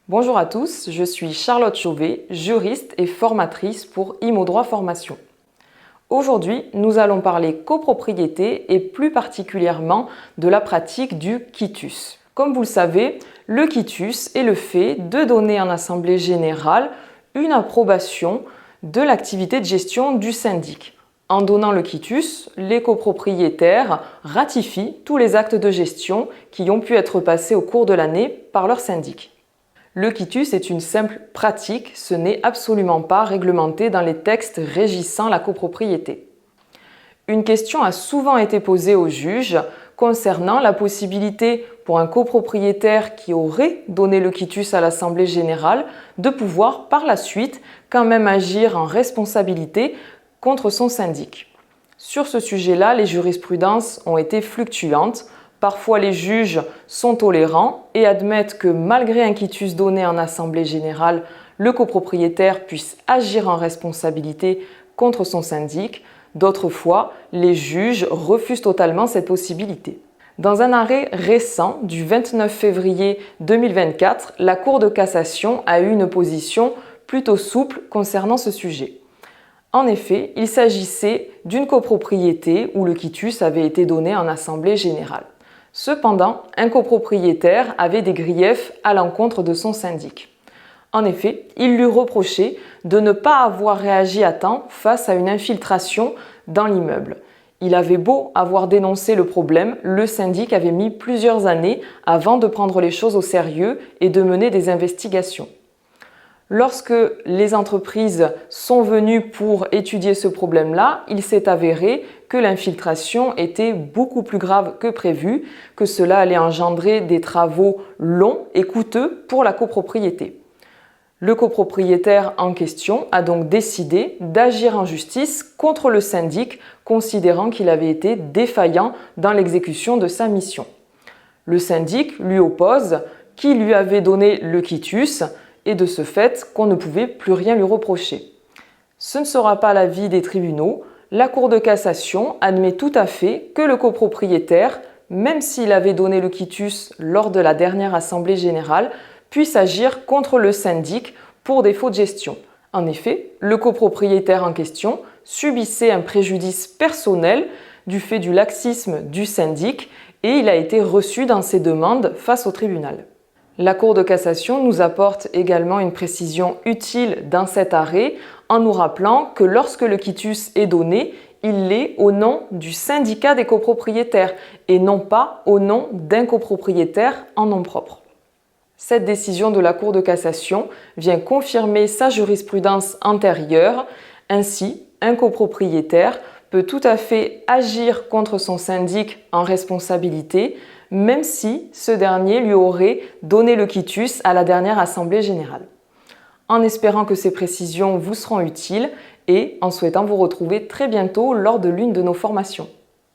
Bonjour à tous, je suis Charlotte Chauvet, juriste et formatrice pour IMO-Droit Formation. Aujourd'hui, nous allons parler copropriété et plus particulièrement de la pratique du quitus. Comme vous le savez, le quitus est le fait de donner en assemblée générale une approbation de l'activité de gestion du syndic. En donnant le quitus, les copropriétaires ratifient tous les actes de gestion qui ont pu être passés au cours de l'année par leur syndic. Le quitus est une simple pratique, ce n'est absolument pas réglementé dans les textes régissant la copropriété. Une question a souvent été posée au juge concernant la possibilité pour un copropriétaire qui aurait donné le quitus à l'Assemblée générale de pouvoir par la suite quand même agir en responsabilité contre son syndic. Sur ce sujet-là, les jurisprudences ont été fluctuantes. Parfois, les juges sont tolérants et admettent que malgré un quitus donné en assemblée générale, le copropriétaire puisse agir en responsabilité contre son syndic. D'autres fois, les juges refusent totalement cette possibilité. Dans un arrêt récent du 29 février 2024, la Cour de cassation a eu une position plutôt souple concernant ce sujet. En effet, il s'agissait d'une copropriété où le quitus avait été donné en assemblée générale. Cependant, un copropriétaire avait des griefs à l'encontre de son syndic. En effet, il lui reprochait de ne pas avoir réagi à temps face à une infiltration dans l'immeuble. Il avait beau avoir dénoncé le problème, le syndic avait mis plusieurs années avant de prendre les choses au sérieux et de mener des investigations. Lorsque les entreprises sont venues pour étudier ce problème-là, il s'est avéré que l'infiltration était beaucoup plus grave que prévu, que cela allait engendrer des travaux longs et coûteux pour la copropriété. Le copropriétaire en question a donc décidé d'agir en justice contre le syndic, considérant qu'il avait été défaillant dans l'exécution de sa mission. Le syndic lui oppose qu'il lui avait donné le quitus, et de ce fait qu'on ne pouvait plus rien lui reprocher. Ce ne sera pas l'avis des tribunaux. La Cour de cassation admet tout à fait que le copropriétaire, même s'il avait donné le quitus lors de la dernière assemblée générale, puisse agir contre le syndic pour défaut de gestion. En effet, le copropriétaire en question subissait un préjudice personnel du fait du laxisme du syndic et il a été reçu dans ses demandes face au tribunal. La Cour de cassation nous apporte également une précision utile dans cet arrêt en nous rappelant que lorsque le quitus est donné, il l'est au nom du syndicat des copropriétaires et non pas au nom d'un copropriétaire en nom propre. Cette décision de la Cour de cassation vient confirmer sa jurisprudence antérieure. Ainsi, un copropriétaire peut tout à fait agir contre son syndic en responsabilité, même si ce dernier lui aurait donné le quitus à la dernière assemblée générale. En espérant que ces précisions vous seront utiles et en souhaitant vous retrouver très bientôt lors de l'une de nos formations.